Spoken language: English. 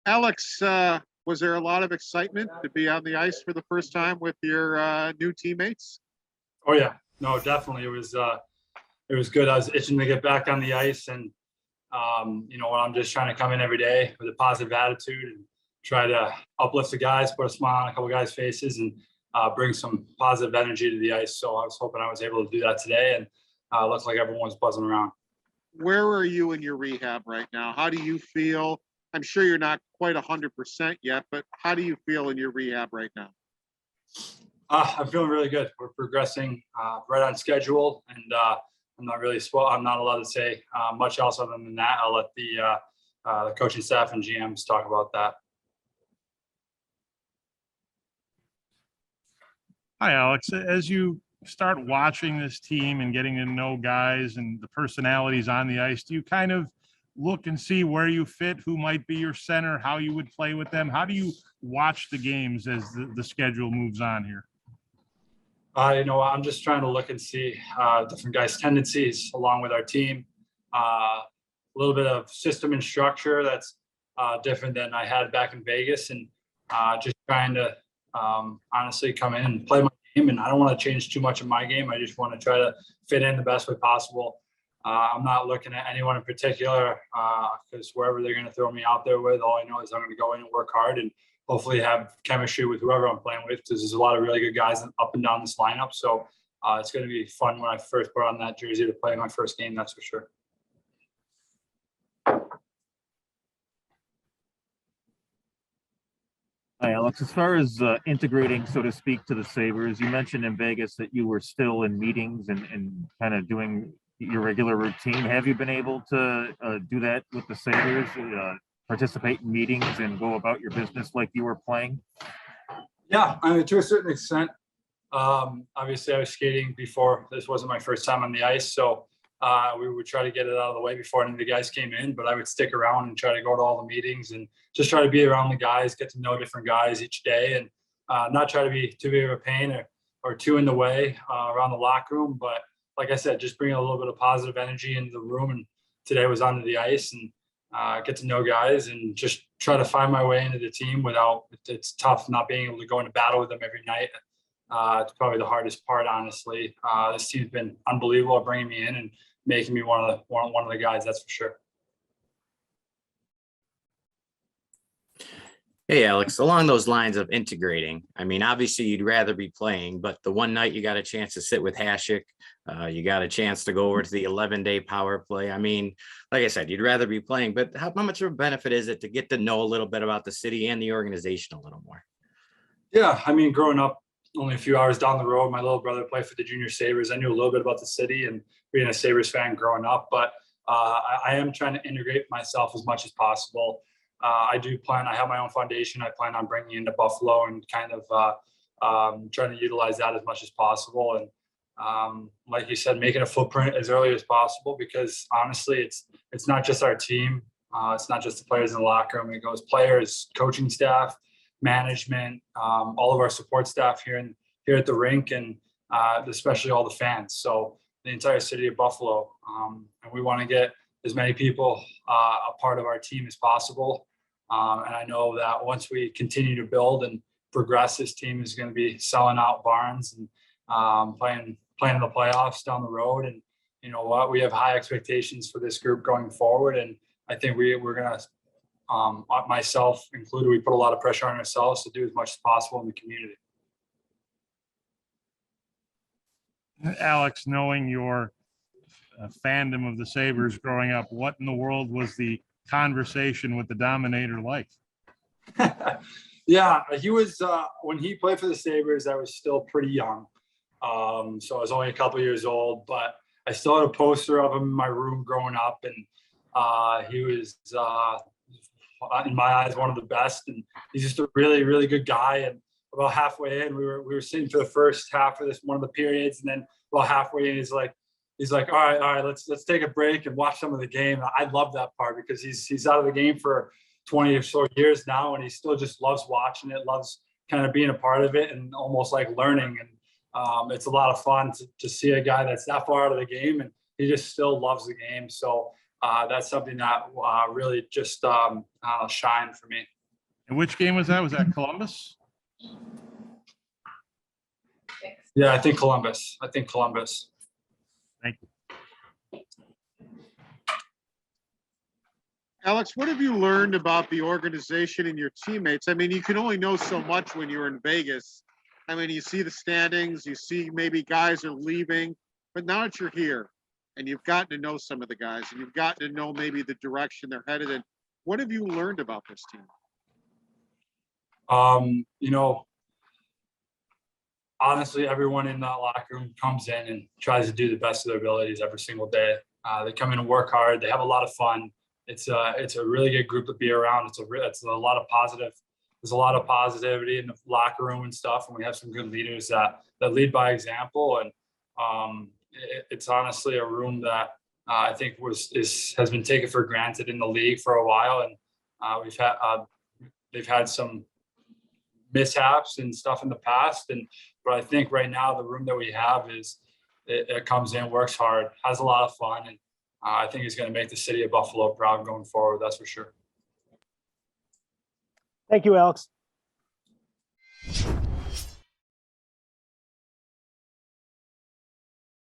Alex, was there a lot of excitement to be on the ice for the first time with your new teammates? Oh yeah, no, definitely. It was good. I was itching to get back on the ice, and I'm just trying to come in every day with a positive attitude and try to uplift the guys, put a smile on a couple guys' faces, and bring some positive energy to the ice. So I was hoping I was able to do that today, and looks like everyone's buzzing around. Where are you in your rehab right now? How do you feel? I'm sure you're not quite 100% yet, but how do you feel in your rehab right now? I'm feeling really good. We're progressing right on schedule, and I'm not allowed to say much else other than that. I'll let the coaching staff and GMs talk about that. Hi, Alex. As you start watching this team and getting to know guys and the personalities on the ice, do you kind of look and see where you fit, who might be your center, how you would play with them? How do you watch the games as the schedule moves on here? I'm just trying to look and see different guys' tendencies along with our team. A little bit of system and structure that's different than I had back in Vegas, and just trying to honestly come in and play my game. And I don't want to change too much of my game. I just want to try to fit in the best way possible. I'm not looking at anyone in particular because wherever they're going to throw me out there with, all I know is I'm going to go in and work hard and hopefully have chemistry with whoever I'm playing with, because there's a lot of really good guys up and down this lineup. So it's going to be fun when I first put on that jersey to play my first game, that's for sure. Hi, Alex. As far as integrating, so to speak, to the Sabres, you mentioned in Vegas that you were still in meetings and kind of doing your regular routine. Have you been able to do that with the Sabres, participate in meetings and go about your business like you were playing? Yeah, I mean, to a certain extent. Obviously, I was skating before. This wasn't my first time on the ice, so we would try to get it out of the way before any of the guys came in. But I would stick around and try to go to all the meetings and just try to be around the guys, get to know different guys each day, and not try to be too big of a pain or too in the way around the locker room. But like I said, just bringing a little bit of positive energy into the room. And today was onto the ice and get to know guys and just try to find my way into the team without. It's tough not being able to go into battle with them every night. It's probably the hardest part, honestly. This team's been unbelievable at bringing me in and making me one of the guys. That's for sure. Hey, Alex, along those lines of integrating, I mean, obviously you'd rather be playing, but the one night you got a chance to sit with Hasek, you got a chance to go over to the 11-day power play. I mean, like I said, you'd rather be playing, but how much of a benefit is it to get to know a little bit about the city and the organization a little more? Yeah, I mean, growing up only a few hours down the road, my little brother played for the Junior Sabres. I knew a little bit about the city and being a Sabres fan growing up, but I am trying to integrate myself as much as possible. I have my own foundation. I plan on bringing into Buffalo and kind of trying to utilize that as much as possible. And like you said, making a footprint as early as possible, because honestly, it's not just our team. It's not just the players in the locker room. It goes players, coaching staff, management, all of our support staff here at the rink, and especially all the fans. So the entire city of Buffalo. And we want to get as many people a part of our team as possible. And I know that once we continue to build and progress, this team is going to be selling out barns and playing in the playoffs down the road. And you know what? We have high expectations for this group going forward. And I think we're going to, myself included, we put a lot of pressure on ourselves to do as much as possible in the community. Alex, knowing your fandom of the Sabres growing up, what in the world was the conversation with the Dominator like? Yeah, he was when he played for the Sabres, I was still pretty young. So I was only a couple years old, but I still had a poster of him in my room growing up, and he was in my eyes one of the best, and he's just a really, really good guy. And about halfway in, we were sitting for the first half of one of the periods, and then about halfway in, he's like, all right, let's take a break and watch some of the game. And I love that part because he's out of the game for 20 or so years now, and he still just loves watching it, loves kind of being a part of it, and almost like learning. And it's a lot of fun to see a guy that's that far out of the game, and he just still loves the game. So that's something that really just shined for me. And which game was that? Was that Columbus? Yeah, I think Columbus. Thank you. Alex, what have you learned about the organization and your teammates? I mean, you can only know so much when you're in Vegas. I mean, you see the standings, you see maybe guys are leaving, but now that you're here and you've gotten to know some of the guys and you've gotten to know maybe the direction they're headed in, what have you learned about this team? You know, honestly, everyone in that locker room comes in and tries to do the best of their abilities every single day. They come in and work hard. They have a lot of fun. It's a really good group to be around. It's a lot of positive. There's a lot of positivity in the locker room and stuff, and we have some good leaders that lead by example. And it's honestly a room that I think has been taken for granted in the league for a while, and they've had some mishaps and stuff in the past. But I think right now the room that we have it comes in, works hard, has a lot of fun, and I think it's going to make the city of Buffalo proud going forward. That's for sure. Thank you, Alex.